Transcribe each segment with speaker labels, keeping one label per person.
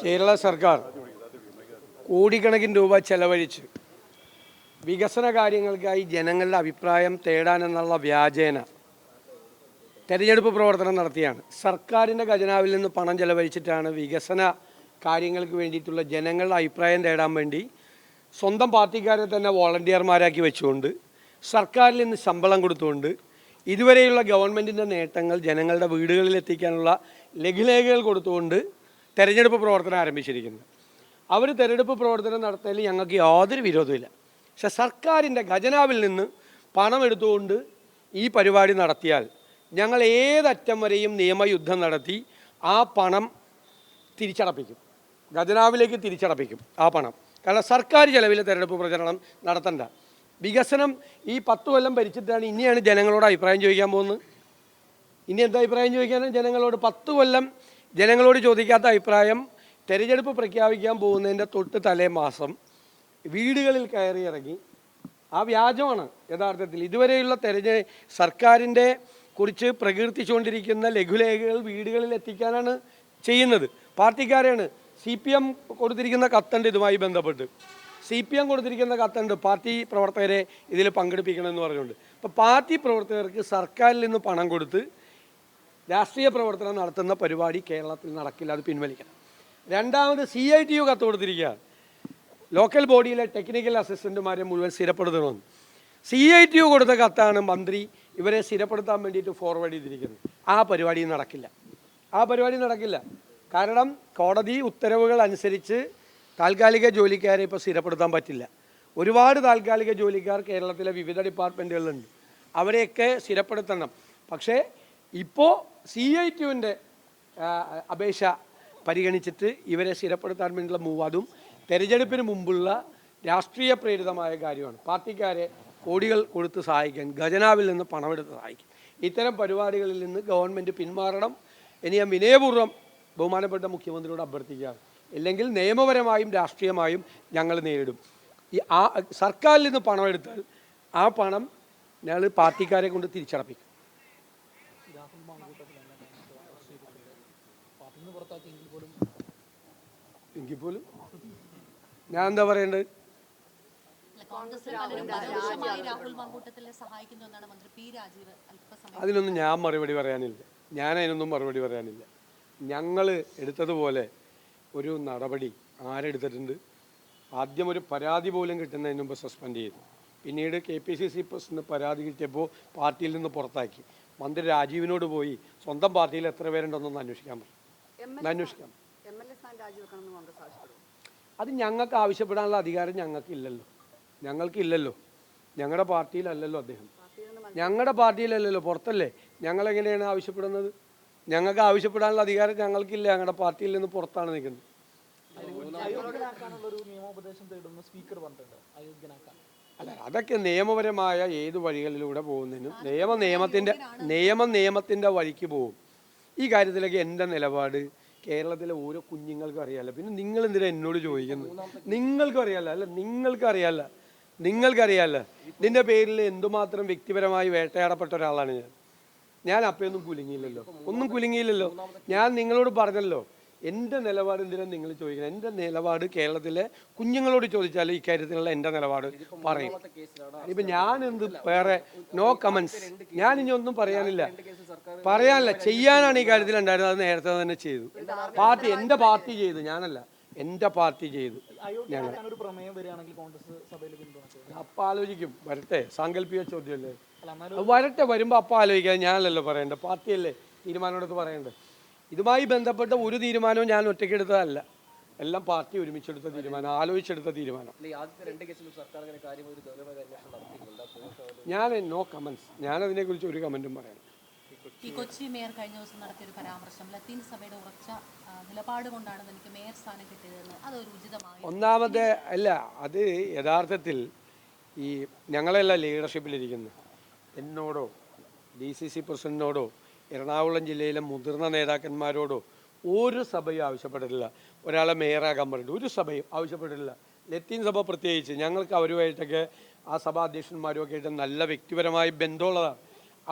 Speaker 1: കേരള സർക്കാർ കോടിക്കണക്കിന് രൂപ ചെലവഴിച്ച് വികസന കാര്യങ്ങൾക്കായി ജനങ്ങളുടെ അഭിപ്രായം തേടാനെന്നുള്ള വ്യാജേന തെരഞ്ഞെടുപ്പ് പ്രവർത്തനം നടത്തിയാണ്. സർക്കാരിൻ്റെ ഖജനാവിൽ നിന്ന് പണം ചെലവഴിച്ചിട്ടാണ് വികസന കാര്യങ്ങൾക്ക് വേണ്ടിയിട്ടുള്ള ജനങ്ങളുടെ അഭിപ്രായം തേടാൻ വേണ്ടി സ്വന്തം പാർട്ടിക്കാരെ തന്നെ വോളണ്ടിയർമാരാക്കി വെച്ചുകൊണ്ട് സർക്കാരിൽ നിന്ന് ശമ്പളം കൊടുത്തുകൊണ്ട് ഇതുവരെയുള്ള ഗവൺമെൻറ്റിൻ്റെ നേട്ടങ്ങൾ ജനങ്ങളുടെ വീടുകളിൽ എത്തിക്കാനുള്ള ലഘുലേഖകൾ കൊടുത്തുകൊണ്ട് തെരഞ്ഞെടുപ്പ് പ്രവർത്തനം ആരംഭിച്ചിരിക്കുന്നത്. അവർ തെരഞ്ഞെടുപ്പ് പ്രവർത്തനം നടത്തുന്നതിൽ ഞങ്ങൾക്ക് യാതൊരു വിരോധമില്ല. പക്ഷെ സർക്കാരിൻ്റെ ഖജനാവിൽ നിന്ന് പണം എടുത്തുകൊണ്ട് ഈ പരിപാടി നടത്തിയാൽ ഞങ്ങൾ ഏതറ്റം വരെയും നിയമയുദ്ധം നടത്തി ആ പണം തിരിച്ചടപ്പിക്കും, ഖജനാവിലേക്ക് തിരിച്ചടപ്പിക്കും ആ പണം. കാരണം സർക്കാർ ചെലവിൽ തെരഞ്ഞെടുപ്പ് പ്രചരണം നടത്തണ്ട. വികസനം ഈ 10 കൊല്ലം ഭരിച്ചിട്ടാണ് ഇനിയാണ് ജനങ്ങളോട് അഭിപ്രായം ചോദിക്കാൻ പോകുന്നത്. ഇനി എന്താ അഭിപ്രായം ചോദിക്കാനും ജനങ്ങളോട്? 10 കൊല്ലം ജനങ്ങളോട് ചോദിക്കാത്ത അഭിപ്രായം തെരഞ്ഞെടുപ്പ് പ്രഖ്യാപിക്കാൻ പോകുന്നതിൻ്റെ തൊട്ട് തലേ മാസം വീടുകളിൽ കയറി ഇറങ്ങി ആ വ്യാജമാണ് യഥാർത്ഥത്തിൽ. ഇതുവരെയുള്ള സർക്കാരിൻ്റെ കുറിച്ച് പ്രകീർത്തിച്ചുകൊണ്ടിരിക്കുന്ന ലഘുലേഖകൾ വീടുകളിൽ എത്തിക്കാനാണ് ചെയ്യുന്നത്. പാർട്ടിക്കാരാണ്. CPM കൊടുത്തിരിക്കുന്ന കത്തുണ്ട് ഇതുമായി ബന്ധപ്പെട്ട്. CPM കൊടുത്തിരിക്കുന്ന കത്തുണ്ട് പാർട്ടി പ്രവർത്തകരെ ഇതിൽ പങ്കെടുപ്പിക്കണമെന്ന് പറഞ്ഞുകൊണ്ട്. അപ്പോൾ പാർട്ടി പ്രവർത്തകർക്ക് സർക്കാരിൽ നിന്ന് പണം കൊടുത്ത് രാഷ്ട്രീയ പ്രവർത്തനം നടത്തുന്ന പരിപാടി കേരളത്തിൽ നടക്കില്ല, അത് പിൻവലിക്കണം. രണ്ടാമത് CITU കത്ത് കൊടുത്തിരിക്കുകയാണ്. ലോക്കൽ ബോഡിയിലെ ടെക്നിക്കൽ അസിസ്റ്റൻറ്റുമാരെ മുഴുവൻ സ്ഥിരപ്പെടുത്തണമെന്ന്. CITU കൊടുത്ത കത്താണ് മന്ത്രി ഇവരെ സ്ഥിരപ്പെടുത്താൻ വേണ്ടിയിട്ട് ഫോർവേഡ് ചെയ്തിരിക്കുന്നത്. ആ പരിപാടി നടക്കില്ല. കാരണം കോടതി ഉത്തരവുകൾ അനുസരിച്ച് താൽക്കാലിക ജോലിക്കാരെ ഇപ്പോൾ സ്ഥിരപ്പെടുത്താൻ പറ്റില്ല. ഒരുപാട് താൽക്കാലിക ജോലിക്കാർ കേരളത്തിലെ വിവിധ ഡിപ്പാർട്ട്മെൻറ്റുകളിലുണ്ട്, അവരെയൊക്കെ സ്ഥിരപ്പെടുത്തണം. പക്ഷേ ഇപ്പോൾ CITUവിൻ്റെ അപേക്ഷ പരിഗണിച്ചിട്ട് ഇവരെ സ്ഥിരപ്പെടുത്താൻ വേണ്ടിയുള്ള മൂവ്, അതും തെരഞ്ഞെടുപ്പിന് മുമ്പുള്ള രാഷ്ട്രീയ പ്രേരിതമായ കാര്യമാണ്. പാർട്ടിക്കാരെ കോടികൾ കൊടുത്ത് സഹായിക്കാൻ, ഖജനാവിൽ നിന്ന് പണമെടുത്ത് സഹായിക്കാൻ. ഇത്തരം പരിപാടികളിൽ നിന്ന് ഗവൺമെൻറ് പിന്മാറണം. ഇനി ഞാൻ വിനയപൂർവ്വം ബഹുമാനപ്പെട്ട മുഖ്യമന്ത്രിയോട് അഭ്യർത്ഥിക്കുകയാണ്. ഇല്ലെങ്കിൽ നിയമപരമായും രാഷ്ട്രീയമായും ഞങ്ങൾ നേരിടും. സർക്കാരിൽ നിന്ന് പണം എടുത്താൽ ആ പണം ഞങ്ങൾ പാർട്ടിക്കാരെ കൊണ്ട് തിരിച്ചടപ്പിക്കും. എങ്കിൽ പോലും ഞാൻ എന്താ പറയേണ്ടത്? അതിനൊന്നും ഞാൻ മറുപടി പറയാനില്ല. ഞങ്ങൾ എടുത്തതുപോലെ ഒരു നടപടി ആരെടുത്തിട്ടുണ്ട്? ആദ്യം ഒരു പരാതി പോലും കിട്ടുന്നതിന് മുമ്പ് സസ്പെൻഡ് ചെയ്തു. പിന്നീട് KPCC പ്രസിഡന്റ് പരാതി കിട്ടിയപ്പോൾ പാർട്ടിയിൽ നിന്ന് പുറത്താക്കി. മന്ത്രി രാജീവിനോട് പോയി സ്വന്തം പാർട്ടിയിൽ എത്ര പേരുണ്ടെന്നൊന്ന് അന്വേഷിക്കാൻ പറഞ്ഞു. അത് ഞങ്ങൾക്ക് ആവശ്യപ്പെടാനുള്ള അധികാരം ഞങ്ങൾക്കില്ലല്ലോ. ഞങ്ങളുടെ പാർട്ടിയിലല്ലല്ലോ അദ്ദേഹം, പുറത്തല്ലേ. ഞങ്ങളെങ്ങനെയാണ് ആവശ്യപ്പെടുന്നത്? ഞങ്ങൾക്ക് ആവശ്യപ്പെടാനുള്ള അധികാരം ഞങ്ങൾക്കില്ല. ഞങ്ങളുടെ പാർട്ടിയിൽ നിന്ന് പുറത്താണ് നിൽക്കുന്നത്. അല്ല, അതൊക്കെ നിയമപരമായ ഏത് വഴികളിലൂടെ പോകുന്നതിനും നിയമത്തിൻ്റെ വഴിക്ക് പോകും. ഈ കാര്യത്തിലൊക്കെ എൻ്റെ നിലപാട് കേരളത്തിലെ ഓരോ കുഞ്ഞുങ്ങൾക്കും അറിയാമല്ലോ. പിന്നെ നിങ്ങൾ എന്തിനാ എന്നോട് ചോദിക്കുന്നത്? നിങ്ങൾക്കറിയാമല്ല ഇതിൻ്റെ പേരിൽ എന്തുമാത്രം വ്യക്തിപരമായി വേട്ടയാടപ്പെട്ട ഒരാളാണ് ഞാൻ. അപ്പോഴൊന്നും കുലുങ്ങിയില്ലല്ലോ. ഞാൻ നിങ്ങളോട് പറഞ്ഞല്ലോ എൻ്റെ നിലപാട്. എന്തിനാണ് നിങ്ങൾ ചോദിക്കുന്നത്? എൻ്റെ നിലപാട് കേരളത്തിലെ കുഞ്ഞുങ്ങളോട് ചോദിച്ചാൽ ഇക്കാര്യത്തിലുള്ള എൻ്റെ നിലപാട് പറയും. ഇപ്പം ഞാൻ വേറെ നോ കമൻസ്. ഞാൻ ഇനി ഒന്നും പറയാനില്ല. ചെയ്യാനാണ് ഈ കാര്യത്തിൽ ഉണ്ടായിരുന്നത്. അത് നേരത്തെ തന്നെ ചെയ്തു. എൻ്റെ പാർട്ടി ചെയ്തു, ഞാനല്ല. എൻ്റെ പാർട്ടി ചെയ്തു. ഞങ്ങൾ അപ്പം ആലോചിക്കും. വരട്ടെ, സാങ്കല്പിക ചോദ്യമല്ലേ. വരുമ്പോൾ അപ്പം ആലോചിക്കാം. ഞാനല്ലല്ലോ പറയേണ്ടത്, പാർട്ടിയല്ലേ തീരുമാനമെടുത്ത് പറയേണ്ടത്. ഇതുമായി ബന്ധപ്പെട്ട ഒരു തീരുമാനവും ഞാൻ ഒറ്റയ്ക്കെടുത്തതല്ല. എല്ലാം പാർട്ടി ഒരുമിച്ചെടുത്ത തീരുമാനം, ആലോചിച്ചെടുത്ത തീരുമാനം. ഞാൻ നോ കമൻസ്. ഞാനതിനെക്കുറിച്ച് ഒരു കമൻറ്റും പറയാം.
Speaker 2: ഈ കൊച്ചി മേയർ കഴിഞ്ഞ ദിവസം നടത്തിയ ഒരു പരാമർശം ലത്തീൻ സഭയുടെ ഉറച്ച നിലപാട് കൊണ്ടാണ് എനിക്ക് മേയർ സ്ഥാനം കിട്ടിയതെന്ന്, അതൊരു ഉചിതമായി?
Speaker 1: ഒന്നാമത്തെ അല്ല, അത് യഥാർത്ഥത്തിൽ ഈ ഞങ്ങളെല്ലാം ലീഡർഷിപ്പിലിരിക്കുന്നത് എന്നോടോ DCC പ്രസിഡന്റിനോടോ എറണാകുളം ജില്ലയിലെ മുതിർന്ന നേതാക്കന്മാരോടോ ഒരു സഭയും ആവശ്യപ്പെട്ടിട്ടില്ല ഒരാളെ മേയറാകാൻ പറഞ്ഞിട്ട്. ഒരു സഭയും ആവശ്യപ്പെട്ടിട്ടില്ല. ലത്തീൻ സഭ പ്രത്യേകിച്ച് ഞങ്ങൾക്ക് അവരുമായിട്ടൊക്കെ ആ സഭാധ്യക്ഷന്മാരുമൊക്കെ ആയിട്ട് നല്ല വ്യക്തിപരമായ ബന്ധമുള്ളതാണ്.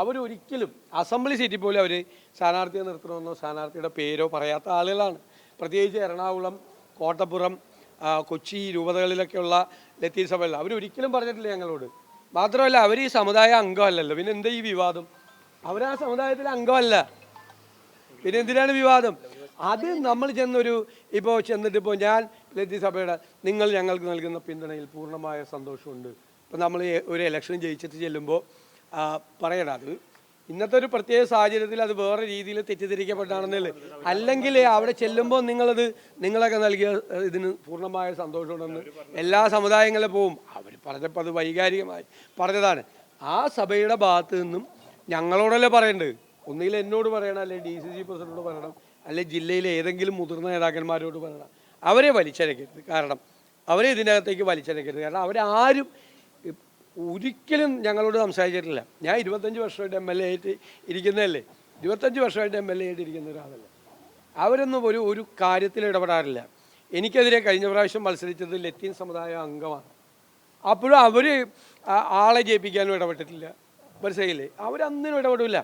Speaker 1: അവരൊരിക്കലും അസംബ്ലി സീറ്റിൽ പോലും അവർ സ്ഥാനാർത്ഥിയെ നിർത്തണമെന്നോ സ്ഥാനാർത്ഥിയുടെ പേരോ പറയാത്ത ആളുകളാണ്. പ്രത്യേകിച്ച് എറണാകുളം, കോട്ടപ്പുറം, കൊച്ചി രൂപതകളിലൊക്കെയുള്ള ലത്തീൻ സഭകളിൽ അവരൊരിക്കലും പറഞ്ഞിട്ടില്ല ഞങ്ങളോട്. മാത്രമല്ല അവർ ഈ സമുദായ അംഗമല്ലല്ലോ, പിന്നെ എന്താ ഈ വിവാദം? അവരാ സമുദായത്തിലെ അംഗമല്ല, പിന്നെ എന്തിനാണ് വിവാദം? അത് നമ്മൾ ചെന്നിട്ടിപ്പോൾ ഞാൻ ലത്തീൻ സഭയുടെ നിങ്ങൾ ഞങ്ങൾക്ക് നൽകുന്ന പിന്തുണയിൽ പൂർണ്ണമായ സന്തോഷമുണ്ട്. ഇപ്പം നമ്മൾ ഒരു ഇലക്ഷൻ ജയിച്ചിട്ട് ചെല്ലുമ്പോൾ പറയണം, അത് ഇന്നത്തെ ഒരു പ്രത്യേക സാഹചര്യത്തിൽ അത് വേറെ രീതിയിൽ തെറ്റിദ്ധരിക്കപ്പെട്ടാണെന്നല്ലേ. അല്ലെങ്കിൽ അവിടെ ചെല്ലുമ്പോൾ നിങ്ങളൊക്കെ നൽകിയ ഇതിന് പൂർണ്ണമായ സന്തോഷമുണ്ടെന്ന് എല്ലാ സമുദായങ്ങളിലും പോവും. അവർ പറഞ്ഞപ്പോൾ അത് വൈകാരികമായി പറഞ്ഞതാണ്. ആ സഭയുടെ ഭാഗത്ത് നിന്നും ഞങ്ങളോടല്ലേ പറയേണ്ടത്. ഒന്നുകിൽ എന്നോട് പറയണം, അല്ലെങ്കിൽ DCC പ്രസിഡന്റിനോട് പറയണം, അല്ലെങ്കിൽ ജില്ലയിലെ ഏതെങ്കിലും മുതിർന്ന നേതാക്കന്മാരോട് പറയണം. അവരെ വലിച്ചഴക്കരുത്, കാരണം അവരെ ഇതിനകത്തേക്ക് വലിച്ചഴക്കരുത്. കാരണം അവരാരും ഒരിക്കലും ഞങ്ങളോട് സംസാരിച്ചിട്ടില്ല. ഞാൻ 25 വർഷമായിട്ട് MLA ആയിട്ട് ഇരിക്കുന്നതല്ലേ, 25 വർഷമായിട്ട് MLA ആയിട്ട് ഇരിക്കുന്ന ഒരാളല്ല. അവരൊന്നും ഒരു കാര്യത്തിൽ ഇടപെടാറില്ല. എനിക്കെതിരെ കഴിഞ്ഞ പ്രാവശ്യം മത്സരിച്ചത് ലത്തീൻ സമുദായ അംഗമാണ്. അപ്പോഴും അവർ ആളെ ജയിപ്പിക്കാനും ഇടപെട്ടിട്ടില്ല. മനസ്സിലായില്ലേ? അവരന്നിനും ഇടപെടില്ല.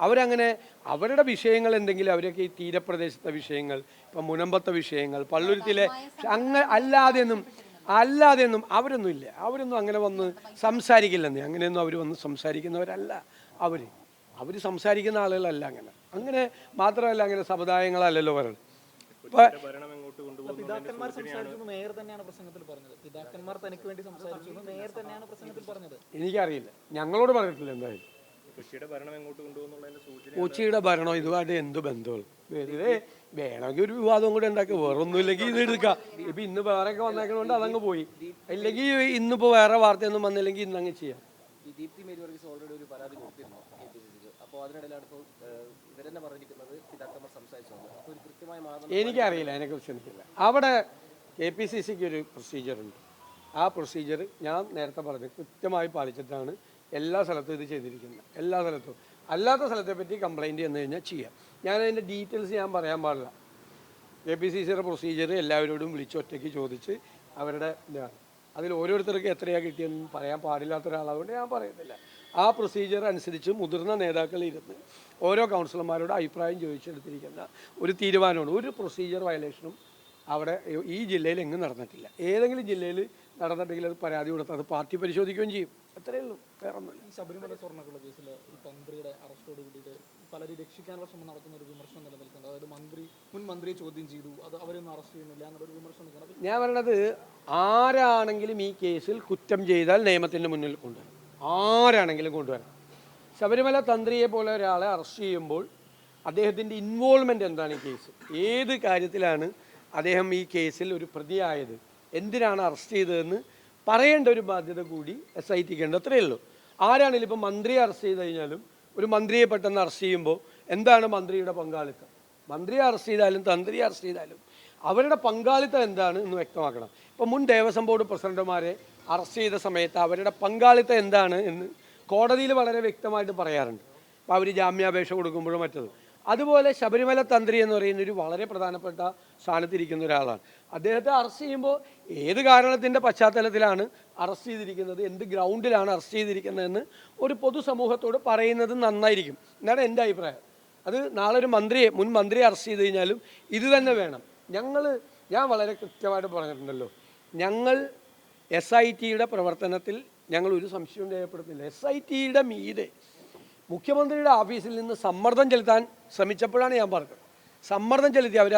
Speaker 1: അവരങ്ങനെ അവരുടെ വിഷയങ്ങൾ എന്തെങ്കിലും അവരൊക്കെ ഈ തീരപ്രദേശത്തെ വിഷയങ്ങൾ, ഇപ്പം മുനമ്പത്തെ വിഷയങ്ങൾ, പള്ളുരുത്തിലെ അല്ലാതെയൊന്നും അവരൊന്നും ഇല്ല. അവരൊന്നും അങ്ങനെ വന്ന് സംസാരിക്കില്ലെന്നേ. അങ്ങനെയൊന്നും അവർ വന്ന് സംസാരിക്കുന്നവരല്ല. അവർ സംസാരിക്കുന്ന ആളുകളല്ല. അങ്ങനെ മാത്രമല്ല, അങ്ങനെ സമുദായങ്ങളല്ലല്ലോ പറയുന്നത്.
Speaker 3: പിതാക്കന്മാർ സംസാരിച്ചു മേയർ തന്നെയാണ് പ്രസംഗത്തിൽ പറഞ്ഞത്. പിതാക്കന്മാർ തനിക്ക് വേണ്ടി സംസാരിച്ചു മേയർ തന്നെയാണ് പ്രസംഗത്തിൽ പറഞ്ഞത്.
Speaker 1: എനിക്കറിയില്ല, ഞങ്ങളോട് പറഞ്ഞിട്ടില്ല. എന്തായാലും കൊച്ചിയുടെ ഭരണം ഇതുമായിട്ട് എന്ത് ബന്ധമുള്ളൂ? വേണമെങ്കിൽ ഒരു വിവാദം കൂടെ ഉണ്ടാക്കി, വേറെ ഒന്നുമില്ലെങ്കിൽ ഇത് എടുക്കാം. ഇപ്പം ഇന്ന് വേറെയൊക്കെ വന്നേക്കുന്നതുകൊണ്ട് അതങ്ങ് പോയി. ഇല്ലെങ്കിൽ ഇന്നിപ്പോൾ വേറെ വാർത്തയൊന്നും വന്നില്ലെങ്കിൽ ഇന്നങ്ങ് ചെയ്യാം.
Speaker 3: ദീപ്തി മേരി വർഗീസ് ഓൾറെഡി ഒരു പരാതി കൊടുത്തിരുന്നു KPCCക്ക്. അപ്പോൾ അതിനിടയിലാണ് ഇപ്പോൾ ഇവരെന്നെ പറഞ്ഞിരിക്കുന്നത് പിതാക്കന്മാർ സംസാരിച്ചത്. അപ്പോൾ ഒരു കൃത്യമായ
Speaker 1: എനിക്കറിയില്ല, അതിനെക്കുറിച്ച് എനിക്കില്ല. അവിടെ KPCCക്ക് ഒരു പ്രൊസീജിയറുണ്ട്. ആ പ്രൊസീജിയർ ഞാൻ നേരത്തെ പറഞ്ഞു കൃത്യമായി പാലിച്ചിട്ടാണ് എല്ലാ സ്ഥലത്തും ഇത് ചെയ്തിരിക്കുന്നത്. എല്ലാ സ്ഥലത്തും. അല്ലാത്ത സ്ഥലത്തെ പറ്റി കംപ്ലയിൻറ്റ് ചെന്ന് കഴിഞ്ഞാൽ ചെയ്യാം. ഞാനതിൻ്റെ ഡീറ്റെയിൽസ് ഞാൻ പറയാൻ പാടില്ല. KPCCയുടെ പ്രൊസീജിയർ എല്ലാവരോടും വിളിച്ചൊറ്റയ്ക്ക് ചോദിച്ച് അവരുടെ ഇതാണ്. അതിൽ ഓരോരുത്തർക്ക് എത്രയാണ് കിട്ടിയെന്ന് പറയാൻ പാടില്ലാത്ത ഒരാളായതുകൊണ്ട് ഞാൻ പറയുന്നില്ല. ആ പ്രൊസീജിയർ അനുസരിച്ച് മുതിർന്ന നേതാക്കൾ ഇരുന്ന് ഓരോ കൗൺസിലർമാരോട് അഭിപ്രായം ചോദിച്ചെടുത്തിരിക്കുന്ന ഒരു തീരുമാനമാണ്. ഒരു പ്രൊസീജിയർ വയലേഷനും അവിടെ ഈ ജില്ലയിൽ എങ്ങും നടന്നിട്ടില്ല. ഏതെങ്കിലും ജില്ലയിൽ നടന്നിട്ടുണ്ടെങ്കിൽ അത് പരാതി കൊടുത്ത് അത് പാർട്ടി പരിശോധിക്കുകയും ചെയ്യും. അത്രയേ ഉള്ളൂ, വേറെ ഒന്നുമില്ല.
Speaker 3: ഈ ശബരിമല സ്വർണ്ണക്കുള്ള കേസിൽ ഈ തന്ത്രിയുടെ അറസ്റ്റോട് കൂടിയിട്ട് പലരും രക്ഷിക്കാനുള്ള ശ്രമം നടത്തുന്ന ഒരു വിമർശനം നിലനിൽക്കുന്നുണ്ട്. അതായത് മുൻ മന്ത്രിയെ ചോദ്യം ചെയ്തു, അത് അവരൊന്നും അറസ്റ്റ് ചെയ്യുന്നില്ല എന്നൊരു വിമർശനം നിൽക്കുന്നത്.
Speaker 1: ഞാൻ പറയണത്, ആരാണെങ്കിലും ഈ കേസിൽ കുറ്റം ചെയ്താൽ നിയമത്തിൻ്റെ മുന്നിൽ കൊണ്ടുവരണം. ആരാണെങ്കിലും കൊണ്ടുവരണം. ശബരിമല തന്ത്രിയെ പോലെ ഒരാളെ അറസ്റ്റ് ചെയ്യുമ്പോൾ അദ്ദേഹത്തിൻ്റെ ഇൻവോൾവ്മെൻ്റ് എന്താണ് ഈ കേസ്, ഏത് കാര്യത്തിലാണ് അദ്ദേഹം ഈ കേസിൽ ഒരു പ്രതിയായത്, എന്തിനാണ് അറസ്റ്റ് ചെയ്തതെന്ന് പറയേണ്ട ഒരു ബാധ്യത കൂടി SITക്ക് ഉണ്ട്. അത്രയേ ഉള്ളൂ. ആരാണെങ്കിലും ഇപ്പം മന്ത്രിയെ അറസ്റ്റ് ചെയ്ത് കഴിഞ്ഞാലും ഒരു മന്ത്രിയെ പെട്ടെന്ന് അറസ്റ്റ് ചെയ്യുമ്പോൾ എന്താണ് മന്ത്രിയുടെ പങ്കാളിത്തം? മന്ത്രിയെ അറസ്റ്റ് ചെയ്താലും തന്ത്രിയെ അറസ്റ്റ് ചെയ്താലും അവരുടെ പങ്കാളിത്തം എന്താണ് എന്ന് വ്യക്തമാക്കണം. ഇപ്പം മുൻ ദേവസ്വം ബോർഡ് പ്രസിഡന്റുമാരെ അറസ്റ്റ് ചെയ്ത സമയത്ത് അവരുടെ പങ്കാളിത്തം എന്താണ് എന്ന് കോടതിയിൽ വളരെ വ്യക്തമായിട്ട് പറയാറുണ്ട്. അപ്പോൾ അവർ ജാമ്യാപേക്ഷ കൊടുക്കുമ്പോഴും മറ്റത്. അതുപോലെ ശബരിമല തന്ത്രി എന്ന് പറയുന്ന ഒരു വളരെ പ്രധാനപ്പെട്ട സ്ഥാനത്തിരിക്കുന്ന ഒരാളാണ്. അദ്ദേഹത്തെ അറസ്റ്റ് ചെയ്യുമ്പോൾ ഏത് കാരണത്തിൻ്റെ പശ്ചാത്തലത്തിലാണ് അറസ്റ്റ് ചെയ്തിരിക്കുന്നത്, എന്ത് ഗ്രൗണ്ടിലാണ് അറസ്റ്റ് ചെയ്തിരിക്കുന്നതെന്ന് ഒരു പൊതുസമൂഹത്തോട് പറയുന്നത് നന്നായിരിക്കും എന്നാണ് എൻ്റെ അഭിപ്രായം. അത് നാളെ ഒരു മുൻ മന്ത്രിയെ അറസ്റ്റ് ചെയ്ത് കഴിഞ്ഞാലും ഇത് തന്നെ വേണം. ഞാൻ വളരെ കൃത്യമായിട്ട് പറഞ്ഞിട്ടുണ്ടല്ലോ, ഞങ്ങൾ SITയുടെ പ്രവർത്തനത്തിൽ ഞങ്ങൾ ഒരു സംശയവും രേഖപ്പെടുത്തുന്നില്ല. SITയുടെ മീതെ മുഖ്യമന്ത്രിയുടെ ഓഫീസിൽ നിന്ന് സമ്മർദ്ദം ചെലുത്താൻ ശ്രമിച്ചപ്പോഴാണ് ഞാൻ പറഞ്ഞത്. സമ്മർദ്ദം ചെലുത്തി അവർ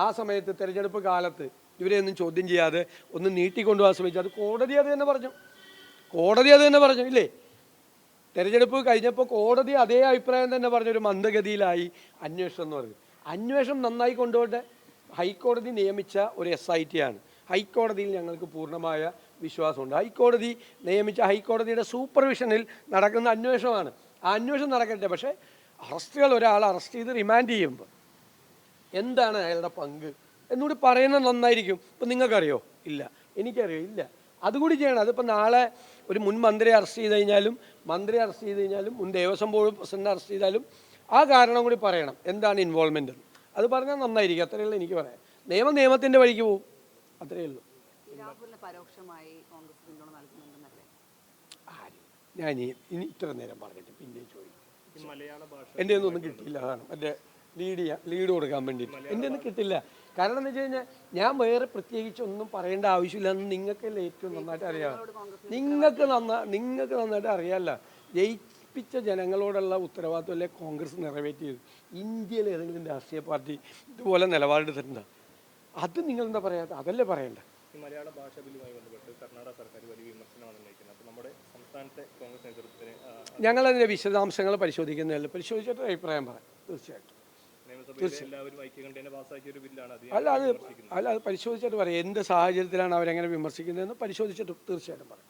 Speaker 1: ആ സമയത്ത് തെരഞ്ഞെടുപ്പ് കാലത്ത് ഇവരെയൊന്നും ചോദ്യം ചെയ്യാതെ ഒന്ന് നീട്ടിക്കൊണ്ടുപോകാൻ ശ്രമിച്ചു. അത് കോടതി അത് തന്നെ പറഞ്ഞു ഇല്ലേ? തെരഞ്ഞെടുപ്പ് കഴിഞ്ഞപ്പോൾ കോടതി അതേ അഭിപ്രായം തന്നെ പറഞ്ഞു. ഒരു മന്ദഗതിയിലായി അന്വേഷണം എന്ന് പറഞ്ഞു. അന്വേഷണം നന്നായി കൊണ്ടുപോട്ടെ. ഹൈക്കോടതി നിയമിച്ച ഒരു SIT ആണ്. ഹൈക്കോടതിയിൽ ഞങ്ങൾക്ക് പൂർണ്ണമായ വിശ്വാസമുണ്ട്. ഹൈക്കോടതി നിയമിച്ച ഹൈക്കോടതിയുടെ സൂപ്പർവിഷനിൽ നടക്കുന്ന അന്വേഷണമാണ്. ആ അന്വേഷണം നടക്കട്ടെ. പക്ഷേ ഒരാളെ അറസ്റ്റ് ചെയ്ത് റിമാൻഡ് ചെയ്യുമ്പോൾ എന്താണ് അയാളുടെ പങ്ക് എന്നുകൂടി പറയുന്നത് നന്നായിരിക്കും. ഇപ്പം നിങ്ങൾക്കറിയോ? ഇല്ല. എനിക്കറിയോ? ഇല്ല. അതുകൂടി ചെയ്യണം. അതിപ്പോൾ നാളെ ഒരു മുൻ മന്ത്രിയെ അറസ്റ്റ് ചെയ്ത് കഴിഞ്ഞാലും മുൻ ദേവസ്വം ബോർഡ് പ്രസിഡന്റ് അറസ്റ്റ് ചെയ്താലും ആ കാരണം കൂടി പറയണം, എന്താണ് ഇൻവോൾവ്മെൻ്റ് എന്ന്. അത് പറഞ്ഞാൽ നന്നായിരിക്കും. അത്രയേ ഉള്ളൂ എനിക്ക് പറയാം. നിയമത്തിൻ്റെ വഴിക്ക് പോകും. അത്രയേ ഉള്ളൂ. ഞാൻ ഇനി ഇത്ര നേരം പറഞ്ഞിട്ട് പിന്നെ ചോദിക്കും. എൻ്റെ ഒന്നും കിട്ടിയില്ല. അതാണ് എൻ്റെ ലീഡ് കൊടുക്കാൻ വേണ്ടിയിട്ട് എൻ്റെ ഒന്നും കിട്ടില്ല. കാരണം എന്ന് വെച്ച് കഴിഞ്ഞാൽ ഞാൻ വേറെ പ്രത്യേകിച്ച് ഒന്നും പറയേണ്ട ആവശ്യമില്ലെന്ന് നിങ്ങൾക്കല്ലേ ഏറ്റവും നന്നായിട്ട് അറിയാം. നിങ്ങൾക്ക് നന്നായിട്ട് അറിയാമല്ല. ജയിപ്പിച്ച ജനങ്ങളോടുള്ള ഉത്തരവാദിത്വമല്ലേ കോൺഗ്രസ് നിറവേറ്റിയത്. ഇന്ത്യയിൽ ഏതെങ്കിലും രാഷ്ട്രീയ പാർട്ടി ഇതുപോലെ നിലപാടെടുത്തിട്ടുണ്ടോ? അത് നിങ്ങളെന്താ പറയാത്ത? അതല്ലേ പറയണ്ട.
Speaker 4: ഈ മലയാള ഭാഷാ ബില്ലുമായി ബന്ധപ്പെട്ട് കർണാടക സർക്കാർ വലിയ വിമർശനമാണ് ഉന്നയിക്കുന്നത്. അപ്പോൾ നമ്മുടെ സംസ്ഥാനത്തെ കോൺഗ്രസ് നേതൃത്വത്തിന്
Speaker 1: ഞങ്ങളതിൻ്റെ വിശദാംശങ്ങൾ പരിശോധിക്കുന്നതല്ല. പരിശോധിച്ചിട്ട് അഭിപ്രായം പറയാം തീർച്ചയായിട്ടും.
Speaker 4: നിയമസഭയിൽ എല്ലാവരും ഐക്യകണ്ഠേന പാസ്സാക്കിയ ഒരു ബില്ലാണ് അത്.
Speaker 1: അത് പരിശോധിച്ചിട്ട് പറയാം. എന്ത് സാഹചര്യത്തിലാണ് അവരെങ്ങനെ വിമർശിക്കുന്നതെന്ന് പരിശോധിച്ചിട്ട് തീർച്ചയായിട്ടും പറയാം.